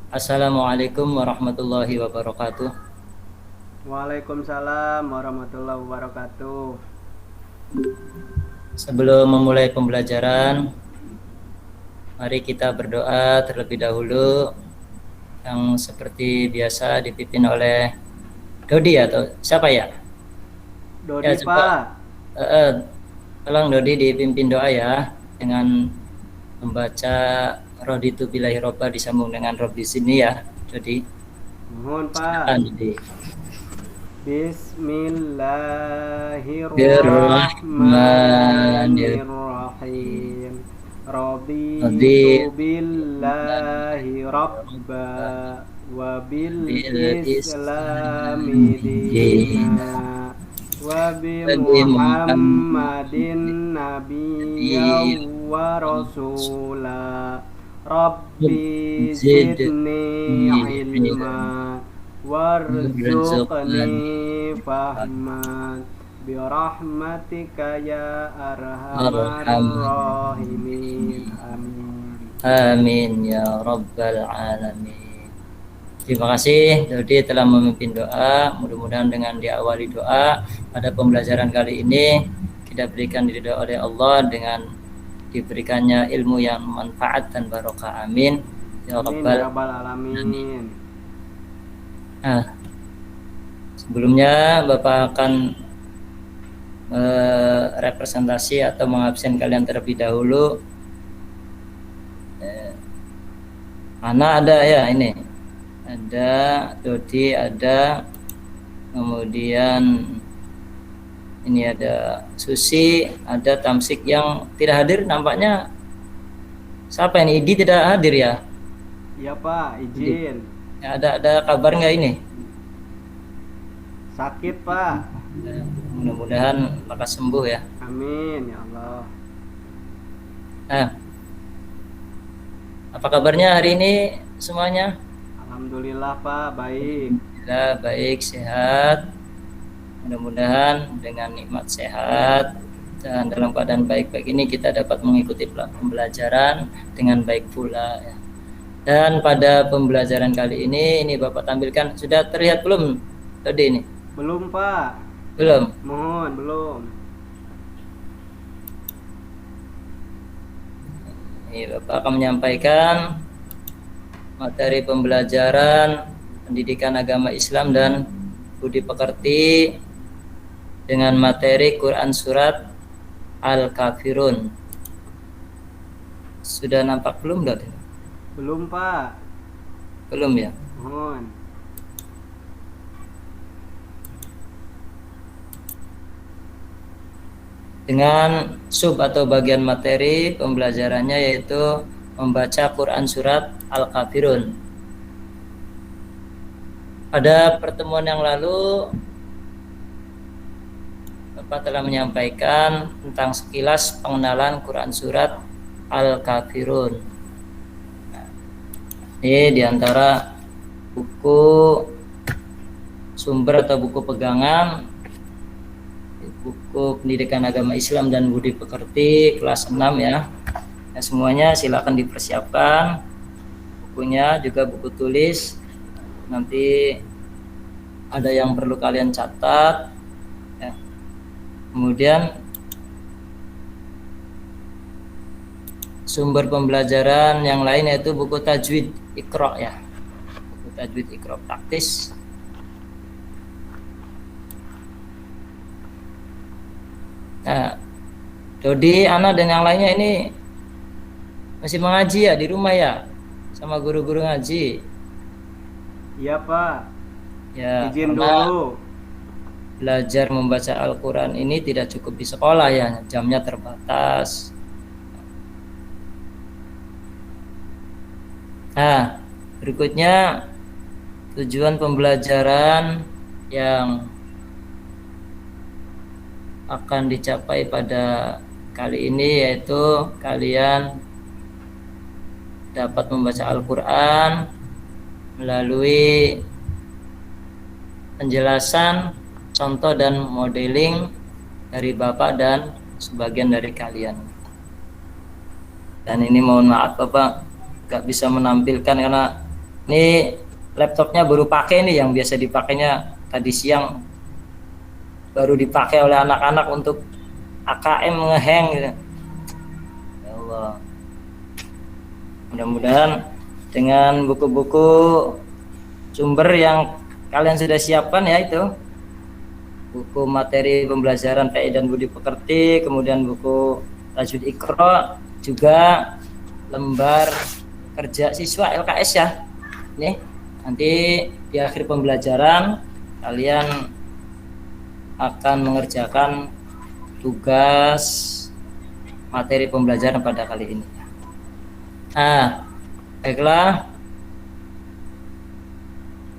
Assalamualaikum warahmatullahi wabarakatuh. Waalaikumsalam warahmatullahi wabarakatuh. Sebelum memulai pembelajaran, mari kita berdoa terlebih dahulu yang seperti biasa dipimpin oleh Dodi atau siapa ya? Ya Dodi coba Pak. eh, tolong Dodi dipimpin doa ya dengan membaca Raditu billahi robba disambung dengan Rob di sini ya. Dodi, Mohon silakan Pak. Dodi. Bismillahirrahmanirrahim. Bismillahirrahmanirrahim. Raditu Raditu billahi rabba wa bil bil islami Islami dina wa bi Nabi Muhammadin nabiyya Muhammad wa rasula. Rabbi zidni zidni ilma warzuqni warzuqni fahman birahmatika ya arhamar arham rahimin. Amin. amin ya rabbal alamin. Terima kasih Dodi telah memimpin doa. Mudah-mudahan dengan diawali doa pada pembelajaran kali ini kita berikan diridhoi oleh Allah dengan diberikannya ilmu yang manfaat dan barokah. Amin ya Amin ya rabbal rabbal alamin. alamin. Nah, sebelumnya Bapak akan representasi atau mengabsen kalian terlebih dahulu. Ana ada ya ini. Ada Dodi ada, kemudian ini ada Susi, ada Tamsik yang tidak hadir nampaknya. Siapa ini? Idi tidak hadir ya? Iya Pak, Idi. izin. Ya, ada kabar nggak ini? Sakit Pak. Mudah-mudahan lekas sembuh ya. Amin ya Allah. Nah, apa kabarnya hari ini semuanya? Alhamdulillah Pak, baik. Alhamdulillah baik, sehat. Mudah-mudahan dengan nikmat sehat dan dalam keadaan baik-baik ini kita dapat mengikuti pembelajaran dengan baik pula ya. Dan pada pembelajaran kali ini Bapak tampilkan, sudah terlihat belum tadi ini? Belum Pak. Belum. Mohon belum. Ini Bapak akan menyampaikan materi pembelajaran pendidikan agama Islam dan budi pekerti dengan materi Quran Surat Al-Kafirun. Sudah nampak belum Dot? Belum Pak. Belum ya? Mohon. Dengan sub atau bagian materi pembelajarannya yaitu membaca Quran Surat Al-Kafirun. Pada pertemuan yang lalu Bapak telah menyampaikan tentang sekilas pengenalan Quran Surat Al-Kafirun. Ini diantara buku sumber atau buku pegangan, buku pendidikan agama Islam dan budi pekerti kelas 6 ya. Nah, semuanya silakan dipersiapkan bukunya, juga buku tulis. Nanti ada yang perlu kalian catat ya. Kemudian sumber pembelajaran yang lain yaitu buku tajwid Iqra ya. Buku tajwid Iqra praktis. Nah, Dodi, Ana dan yang lainnya ini masih mengaji ya di rumah ya, sama guru-guru ngaji. Iya Pak. Ya, Izin karena dulu. belajar membaca Al-Quran ini tidak cukup di sekolah ya, jamnya terbatas. Nah, berikutnya tujuan pembelajaran yang akan dicapai pada kali ini yaitu kalian dapat membaca Al-Quran melalui penjelasan, contoh dan modeling dari Bapak dan sebagian dari kalian. Dan ini mohon maaf Bapak, nggak bisa menampilkan karena ini laptopnya baru pakai nih, yang biasa dipakainya tadi siang baru dipakai oleh anak-anak untuk AKM ngeheng gitu. Ya Allah. Mudah-mudahan dengan buku-buku sumber yang kalian sudah siapkan ya, itu buku materi pembelajaran PI dan Budi Pekerti, kemudian buku Tajwid Iqra, juga lembar kerja siswa LKS ya. Nih, nanti di akhir pembelajaran kalian akan mengerjakan tugas materi pembelajaran pada kali ini. Nah, baiklah,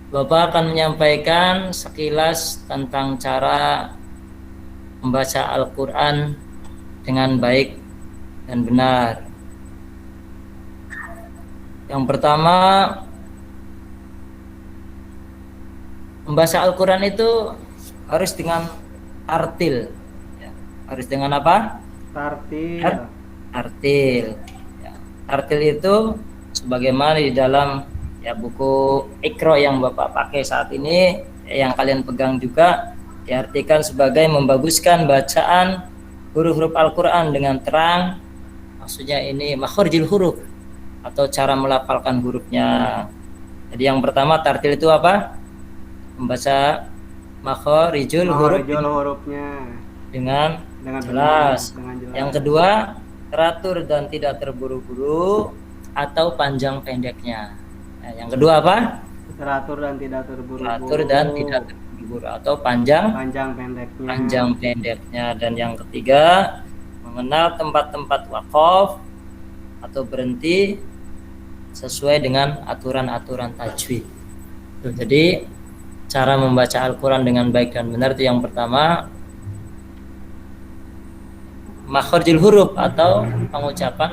Bapak akan menyampaikan sekilas tentang cara membaca Al-Quran dengan baik dan benar. Yang pertama, membaca Al-Quran itu harus dengan tartil. Ya, harus dengan apa? Tartil. Tartil. Ya, tartil itu sebagaimana di dalam ya buku Iqra yang Bapak pakai saat ini, yang kalian pegang juga, diartikan sebagai membaguskan bacaan huruf-huruf Al-Quran dengan terang. Maksudnya ini makhorijul huruf atau cara melafalkan hurufnya. Jadi yang pertama tartil itu apa? Membaca makhorijul hurufnya dengan jelas. Yang kedua, teratur dan tidak terburu-buru atau panjang pendeknya. Nah, yang kedua apa? Teratur dan tidak terburu-buru. Teratur dan tidak terburu-buru atau panjang pendeknya. Panjang pendeknya. Dan yang ketiga, mengenal tempat-tempat wakaf atau berhenti sesuai dengan aturan-aturan tajwid. Jadi cara membaca Al-Quran dengan baik dan benar itu yang pertama, makhorijul huruf atau pengucapan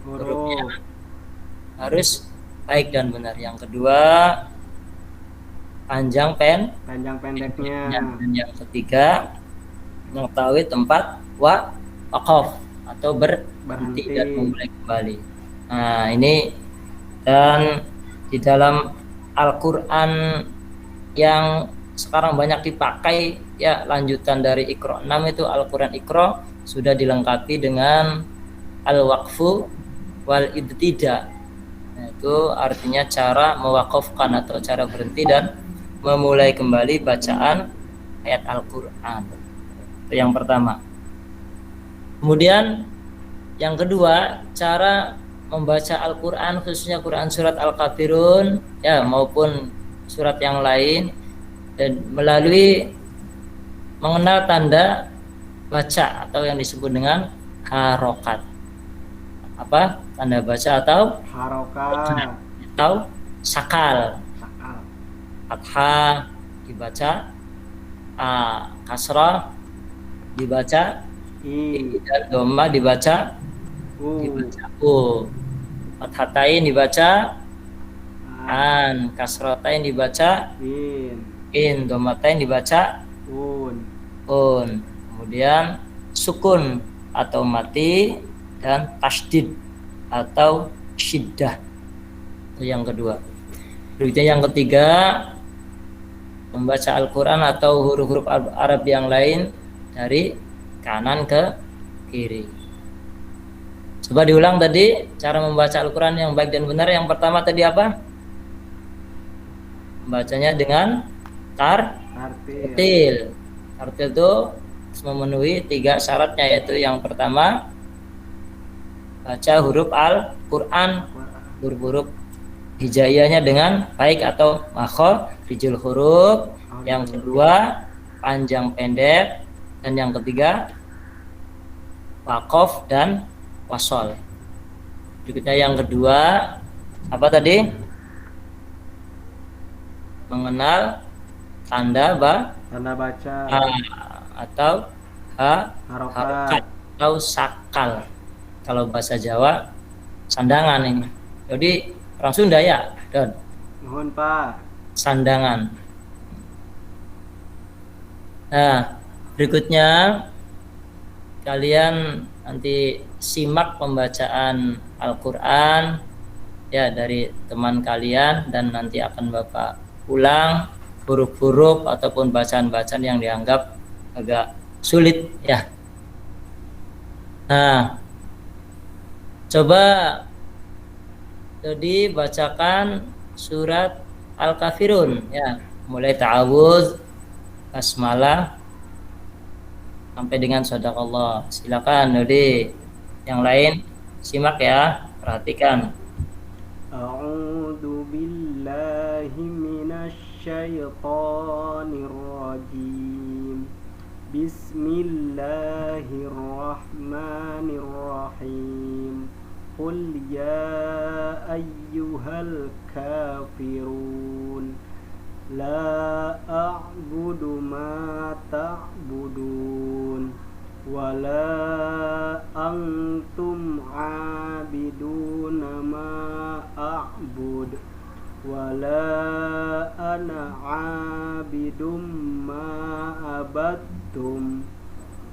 hurufnya harus baik dan benar. Yang kedua, panjang pendeknya. Dan yang ketiga, mengetahui tempat wakaf atau berhenti dan memulai kembali. Nah, ini dan di dalam Al-Quran yang sekarang banyak dipakai ya, lanjutan dari Iqra 6 itu Al-Quran Iqra sudah dilengkapi dengan al-waqfu wal ibtida. Nah, itu artinya cara mewakafkan atau cara berhenti dan memulai kembali bacaan ayat Al-Quran. Itu yang pertama. Kemudian yang kedua, cara membaca Al-Quran khususnya Quran surat Al-Kafirun ya maupun surat yang lain, dan melalui mengenal tanda baca atau yang disebut dengan harokat. Apa tanda baca atau harokat atau sakal? Fathah dibaca a, kasrah dibaca i, dan dhamma dibaca u, fathatain dibaca an, kasratain dibaca in, dhammatain dibaca un. Kemudian sukun atau mati dan tasdid atau syiddah. Itu yang kedua. Berikutnya yang ketiga, membaca Al-Quran atau huruf-huruf Arab yang lain dari kanan ke kiri. Coba diulang tadi cara membaca Al-Quran yang baik dan benar. Yang pertama tadi apa? Bacanya dengan tartil. Tartil itu memenuhi 3 syaratnya, yaitu yang pertama baca huruf Al-Quran, huruf-huruf hijaiyahnya dengan baik atau makhorijul huruf. Yang kedua panjang pendek, dan yang ketiga waqaf dan wasol. Berikutnya yang kedua apa tadi? Mengenal tanda baca atau harokat atau sakal. Kalau bahasa Jawa sandangan ini. Jadi orang Sunda ya, Don. Mohon Pak. Sandangan. Nah, berikutnya kalian nanti simak pembacaan Al-Quran ya dari teman kalian, dan nanti akan Bapak ulang huruf-huruf ataupun bacaan-bacaan yang dianggap agak sulit ya. Nah, coba jadi bacakan surat Al-Kafirun ya, mulai ta'awudz, basmalah sampai dengan shadaqallah. Silakan Dodi. Yang lain simak ya, perhatikan. A'udzu billahi minasy syaithanir rajim. Bismillahirrahmanirrahim. Qul ya ayyuhal kafirun la a'budu ma ta'budun wala antum 'abiduna ma a'bud wala ana 'abidum ma abattum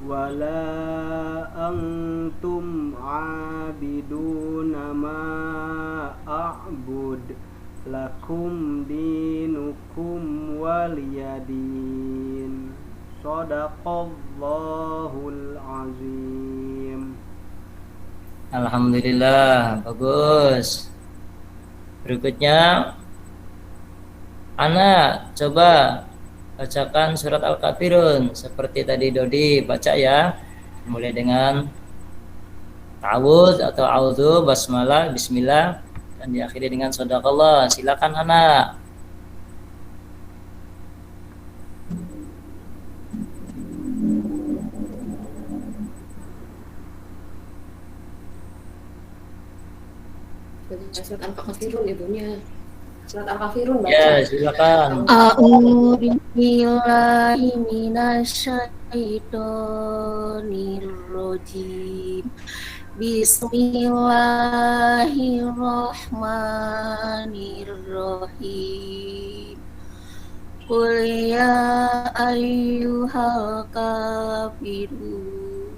wala antum 'abiduna ma a'bud lakum dinukum waliyadin. Shadaqallahul azim. Alhamdulillah, bagus. Berikutnya anak coba bacakan surat Al-Kafirun seperti tadi Dodi baca ya, mulai dengan ta'awudz atau a'udzu, basmalah, bismillah, dan diakhiri dengan shadaqallah. Silakan anak. Surat Al-Kafirun ibunya. Surat Al-Kafirun baca. Ya, silakan. A'udzu billahi minasyaitonir rajim. Bismillahirrahmanirrahim. Qul ya ayyuhal kafirun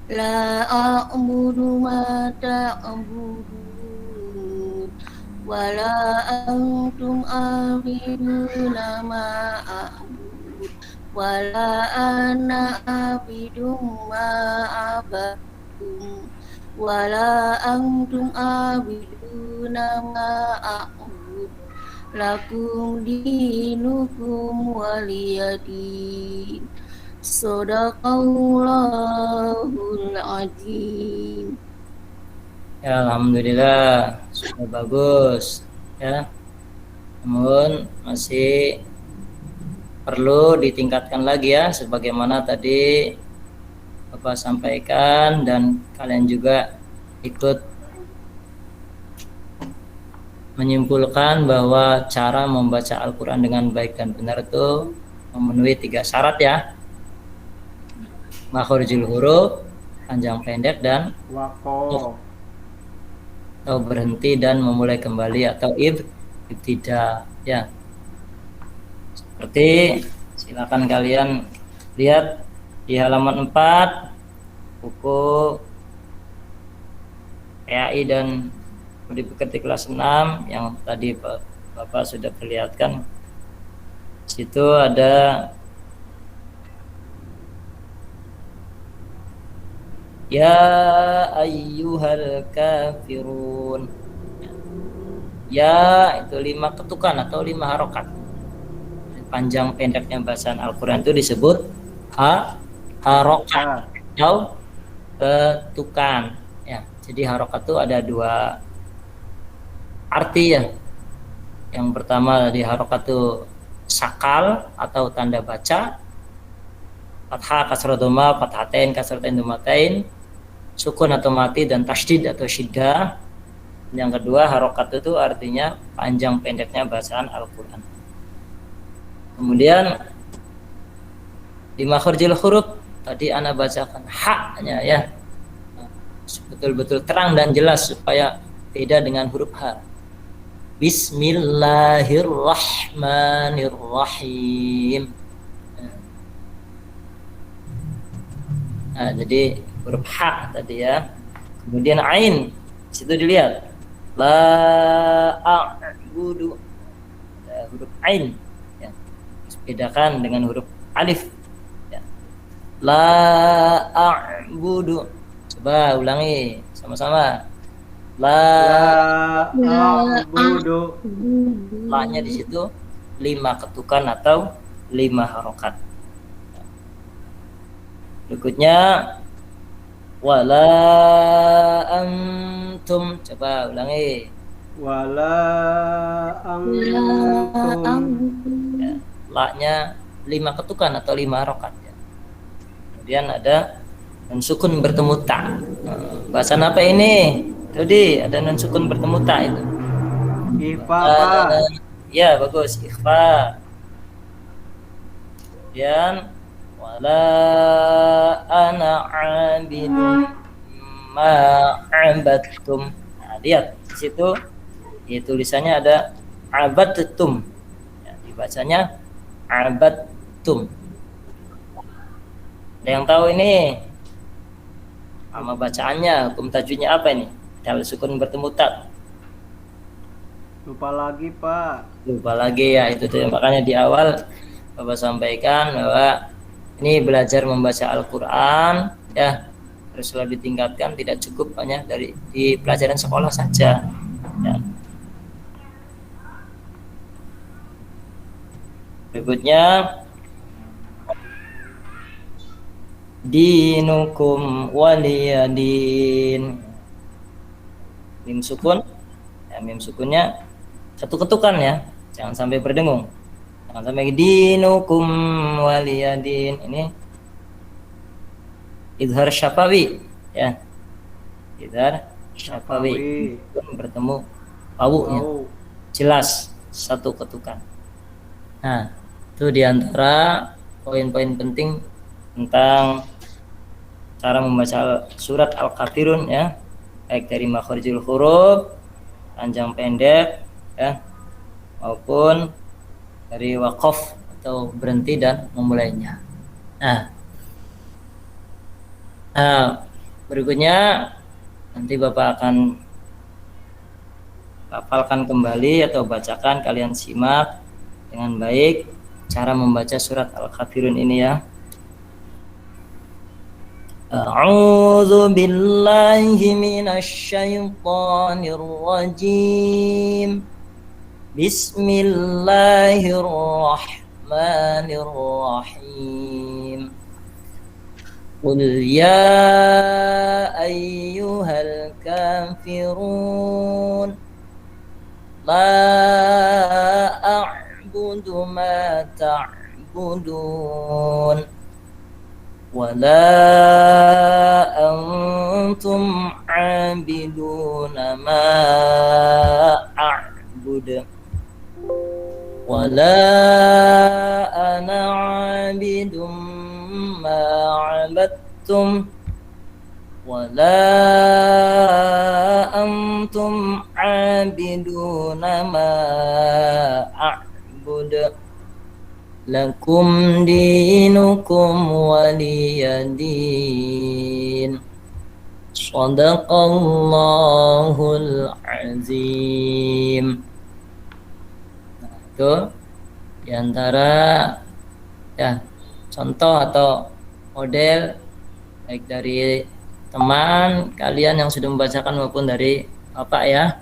la a'budu ma ta'budun wala antum a'biduna ma a'bud wala ana a'bidum ma abattum wala antum a'biduna ma a'bud lakum dinukum waliyadin. Shadaqallahul azim. Ya, alhamdulillah sudah bagus ya. Namun masih perlu ditingkatkan lagi ya, sebagaimana tadi Bapak sampaikan dan kalian juga ikut menyimpulkan bahwa cara membaca Al-Quran dengan baik dan benar itu memenuhi 3 syarat ya. Makhorijul huruf, panjang pendek, dan Waqaf. atau berhenti dan memulai kembali atau ibtida ya. Seperti silakan kalian lihat di halaman 4 buku PAI dan Budi Pekerti kelas 6 yang tadi Bapak sudah perlihatkan. Situ ada ya ayyuhal kafirun. Ya itu 5 ketukan atau 5 harokat. Panjang pendeknya bacaan Al-Quran itu disebut harokat atau ketukan ya. Jadi harokat itu ada 2 arti ya. Yang pertama di harokat itu sakal atau tanda baca, fathah, kasrah, dhamma, fathatain, kasratain, dhammatain, sukun atau mati, dan tasydid atau syiddah. Yang kedua harokat itu artinya panjang pendeknya bacaan Al-Quran. Kemudian di makhorijul huruf tadi ana bacakan haknya ya, betul-betul terang dan jelas supaya beda dengan huruf H. Bismillahirrahmanirrahim. Nah, jadi huruf H tadi ya. Kemudian ain, situ dilihat La a'budu, ada huruf ain ya. Bedakan dengan huruf alif ya. La a'budu. Coba ulangi sama-sama. La La a'budu. la-nya di situ 5 ketukan atau 5 harokat. Berikutnya wala antum. Coba ulangi. Wala Wala antum. Ya, la-nya 5 ketukan atau 5 harokat ya. Kemudian ada nun sukun bertemu ta. Bahasan apa ini? Tadi ada nun sukun bertemu ta itu. Ikhfa, Pak. Ya bagus, ikhfa. Kemudian wala ana abidun ma abadtum. Nah, lihat di situ ya, tulisannya ada abadtum ya, dibacanya abadtum. Ada yang tahu ini nama bacaannya, hukum tajwidnya apa ini? Kalau sukun bertemu ta. Lupa lagi, Pak. Lupa lagi ya, itu tuh makanya di awal Bapak sampaikan bahwa ini belajar membaca Al-Quran ya harus selalu ditingkatkan, tidak cukup hanya dari di pelajaran sekolah saja ya. Berikutnya dinukum waliyadin, mim sukun ya, mim sukunnya satu ketukan ya, jangan sampai berdengung, jangan sampai dinukum waliyadin. Ini idhar syafawi ya, idhar syafawi bertemu pawunya jelas satu ketukan. Nah itu diantara poin-poin penting tentang cara membaca surat Al-Kafirun ya, baik dari makharijul huruf panjang pendek ya, maupun dari waqaf atau berhenti dan memulainya. Nah, berikutnya nanti Bapak akan hafalkan kembali atau bacakan, kalian simak dengan baik cara membaca surat Al-Kafirun ini ya. A'udzu billahi minasy syaithanir rajim. Bismillahirrahmanirrahim. Qul ya ayyuhal kafirun la a'budu ma ta'budun wala antum 'abiduna ma a'budu wala ana 'abidum ma 'abadtum wala antum 'abiduna ma a'budu lakum dinukum waliyadin. Shadaqallahul azim. Nah, itu diantara ya contoh atau model baik dari teman kalian yang sudah membacakan maupun dari Bapak ya.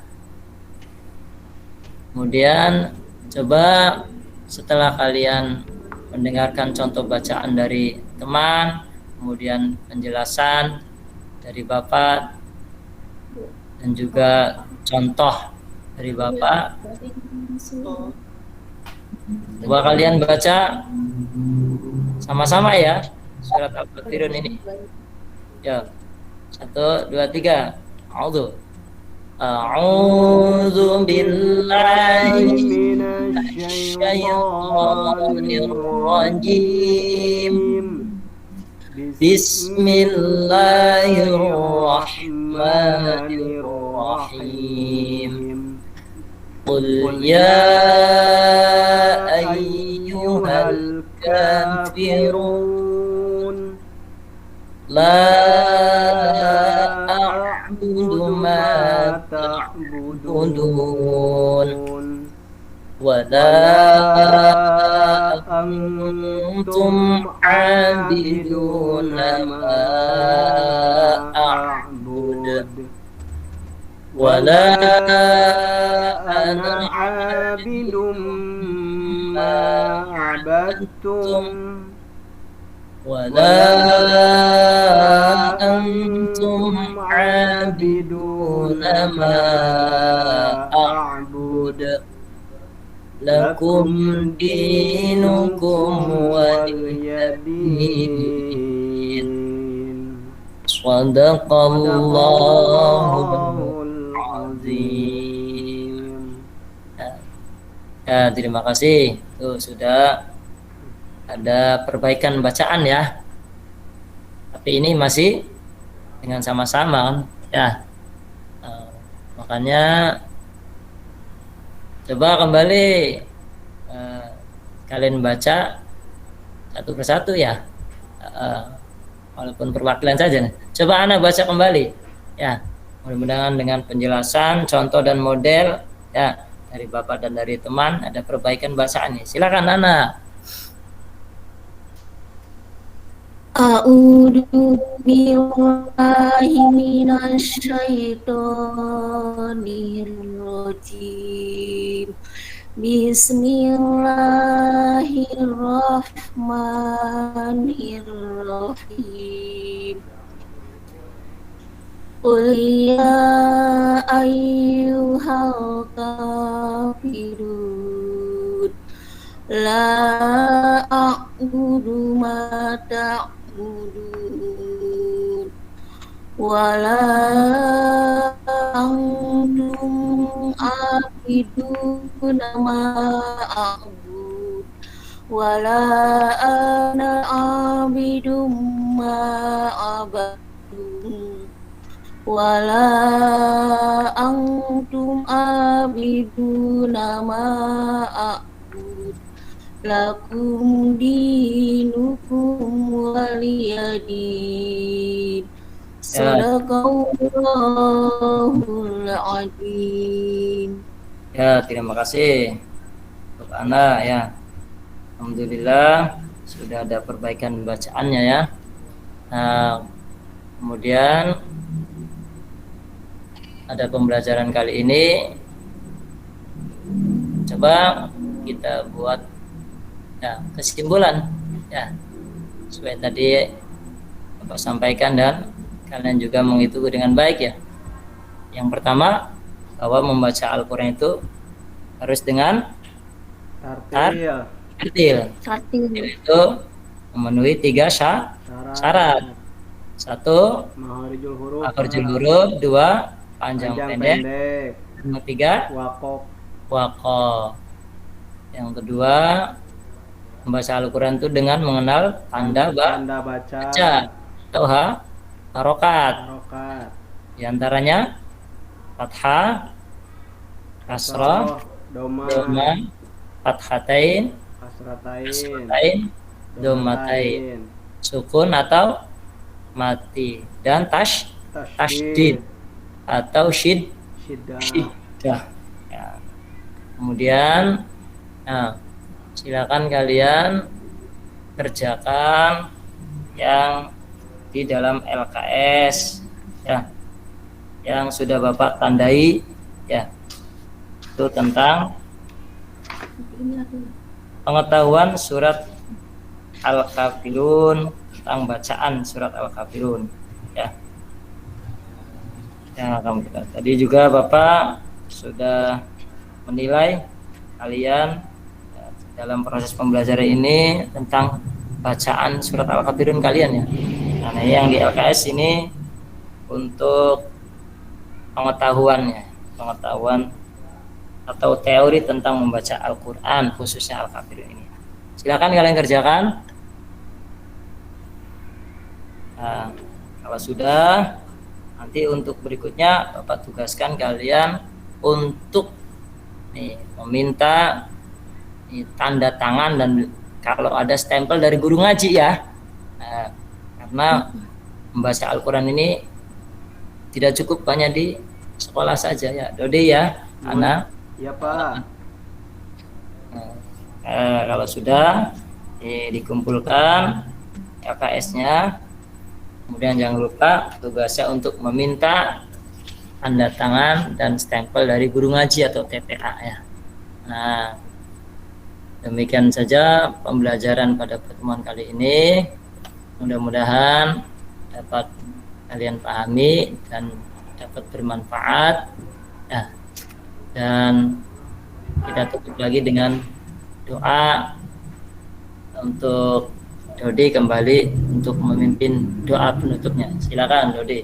Kemudian coba setelah kalian mendengarkan contoh bacaan dari teman, kemudian penjelasan dari Bapak dan juga contoh dari Bapak, coba kalian baca sama-sama ya surat Al-Kafirun ini ya. 1, 2, 3. A'udzu billahi minasy syaithanir rajim. Bismillahirrahmanirrahim. Qul ya ayyuhal kafirun la a'budu ma ta'budun ta'budun ولا wala أنتم antum عابدون abiduna ما ma أعبد wala ولا ana أنا عابد ma ما عبدتم antum wala ولا antum أنتم عابدون abiduna ma ما أعبد a'bud lakum لكم dinukum دينكم ولي waliyadin. دين صدق الله Sadaqallahul azim. العظيم. Ya, terima kasih. Tuh sudah ada perbaikan bacaan ya. Tapi ini masih dengan sama-sama kan? Ya. Nah, makanya coba kembali kalian baca satu persatu ya. Walaupun perwakilan saja. Coba Ana baca kembali. Ya. Mudah-mudahan dengan penjelasan, contoh dan model ya dari Bapak dan dari teman ada perbaikan bacaannya. Silakan Ana. A'udzu billahi minasyaitonir rajim. Bismillahirrahmanirrahim. Qul ya ayyuhal kafirun la a'budu ma ta'budun wala antum abiduna ma a'bud wala ana abidum ma abadun wala antum abiduna ma a'bud lakum dinukum waliyadin. Sadaqallahul azim. Ya, terima kasih untuk Ana ya. Alhamdulillah sudah ada perbaikan bacaannya ya. Nah, kemudian ada pembelajaran kali ini. Coba kita buat ya kesimpulan ya supaya tadi Bapak sampaikan dan kalian juga mengikuti dengan baik ya. Yang pertama bahwa membaca Al-Quran itu harus dengan tartil. Itu memenuhi 3 syarat. 1 makharijul huruf, 2 panjang pendek, yang ketiga waqaf. Yang kedua membaca Al-Quran itu dengan mengenal tanda baca atau harokat. Di antaranya fathah, kasrah, doma, fathatain, kasratain, domatain, sukun atau mati, dan tasydid atau syiddah. Ya. Kemudian silakan kalian kerjakan yang di dalam LKS ya, yang sudah Bapak tandai ya, itu tentang pengetahuan surat Al-Kafirun, tentang bacaan surat Al-Kafirun ya. Ya, tadi juga Bapak sudah menilai kalian ya, dalam proses pembelajaran ini tentang bacaan surat Al-Kafirun kalian ya. Nah, yang di LKS ini untuk pengetahuan atau teori tentang membaca Al-Quran khususnya Al-Kafirun ini. Silakan kalian kerjakan. Nah, kalau sudah, nanti untuk berikutnya Bapak tugaskan kalian untuk meminta tanda tangan dan kalau ada stempel dari guru ngaji ya. Nah, karena membaca Al-Quran ini tidak cukup hanya sekolah saja ya, Dodi ya, Ana. Ya Pak. Kalau sudah dikumpulkan LKS-nya, kemudian jangan lupa tugasnya untuk meminta tanda tangan dan stempel dari guru ngaji atau TPA ya. Nah, demikian saja pembelajaran pada pertemuan kali ini. Mudah-mudahan dapat kalian pahami dan dapat bermanfaat ya. Dan kita tutup lagi dengan doa untuk Dodi kembali untuk memimpin doa penutupnya. Silakan Dodi.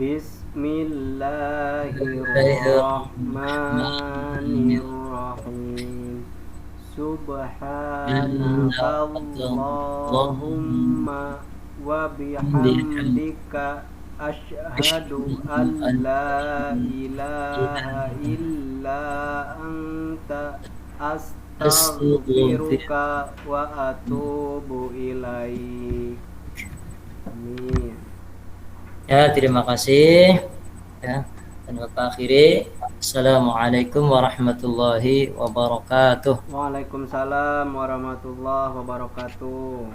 Bismillahirrahmanirrahim. Subhanakallahumma wa bihamdika asyhadu an la ilaha illa anta astaghfiruka wa atubu ilaik. Amin. Ya, terima kasih. Ya, dan Bapak akhiri. Assalamualaikum warahmatullahi wabarakatuh. Waalaikumsalam warahmatullahi wabarakatuh.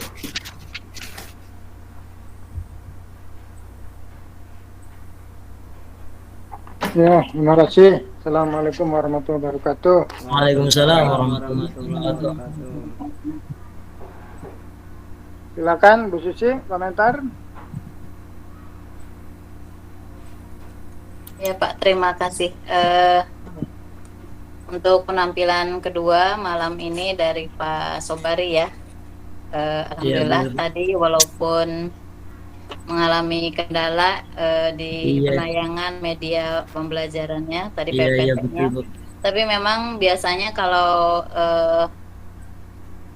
Ya, terima kasih. Assalamualaikum warahmatullahi wabarakatuh. Waalaikumsalam warahmatullahi wabarakatuh. Silakan Bu Susi, komentar. Ya Pak, terima kasih. Untuk penampilan kedua malam ini dari Pak Sobari ya. Alhamdulillah tadi walaupun mengalami kendala di penayangan media pembelajarannya tadi PPT-nya. Tapi memang biasanya kalau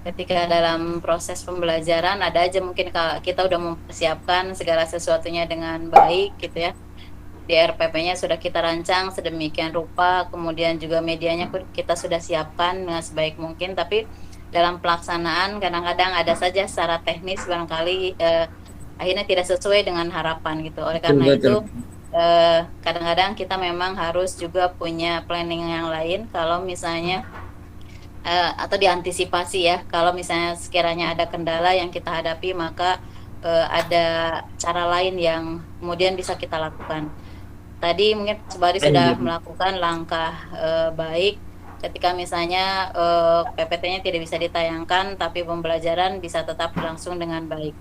ketika dalam proses pembelajaran ada aja mungkin kalau kita udah mempersiapkan segala sesuatunya dengan baik gitu ya. Di RPP-nya sudah kita rancang sedemikian rupa, kemudian juga medianya kita sudah siapkan dengan sebaik mungkin, tapi dalam pelaksanaan kadang-kadang ada saja secara teknis barangkali akhirnya tidak sesuai dengan harapan gitu. Oleh karena itu kadang-kadang kita memang harus juga punya planning yang lain kalau misalnya atau diantisipasi ya, kalau misalnya sekiranya ada kendala yang kita hadapi maka ada cara lain yang kemudian bisa kita lakukan. Tadi mungkin Sobari sudah melakukan langkah baik ketika misalnya PPT-nya tidak bisa ditayangkan tapi pembelajaran bisa tetap berlangsung dengan baik.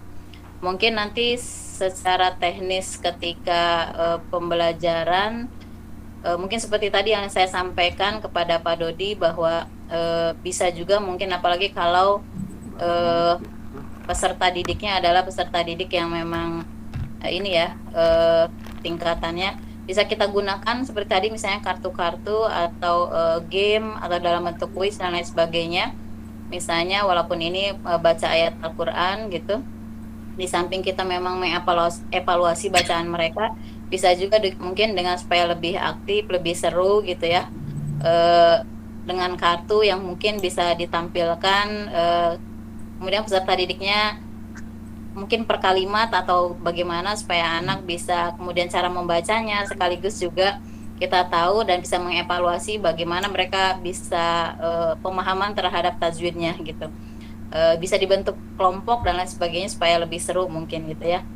Mungkin nanti secara teknis ketika pembelajaran mungkin seperti tadi yang saya sampaikan kepada Pak Dodi bahwa bisa juga mungkin apalagi kalau peserta didiknya adalah peserta didik yang memang ini ya tingkatannya bisa kita gunakan seperti tadi misalnya kartu-kartu atau game atau dalam bentuk kuis dan lain sebagainya. Misalnya walaupun ini baca ayat Al-Quran gitu, di samping kita memang mengevaluasi bacaan mereka, bisa juga mungkin dengan supaya lebih aktif, lebih seru gitu ya, dengan kartu yang mungkin bisa ditampilkan, kemudian peserta didiknya mungkin per kalimat atau bagaimana supaya anak bisa kemudian cara membacanya, sekaligus juga kita tahu dan bisa mengevaluasi bagaimana mereka bisa pemahaman terhadap tajwidnya gitu. Bisa dibentuk kelompok dan lain sebagainya supaya lebih seru mungkin gitu ya.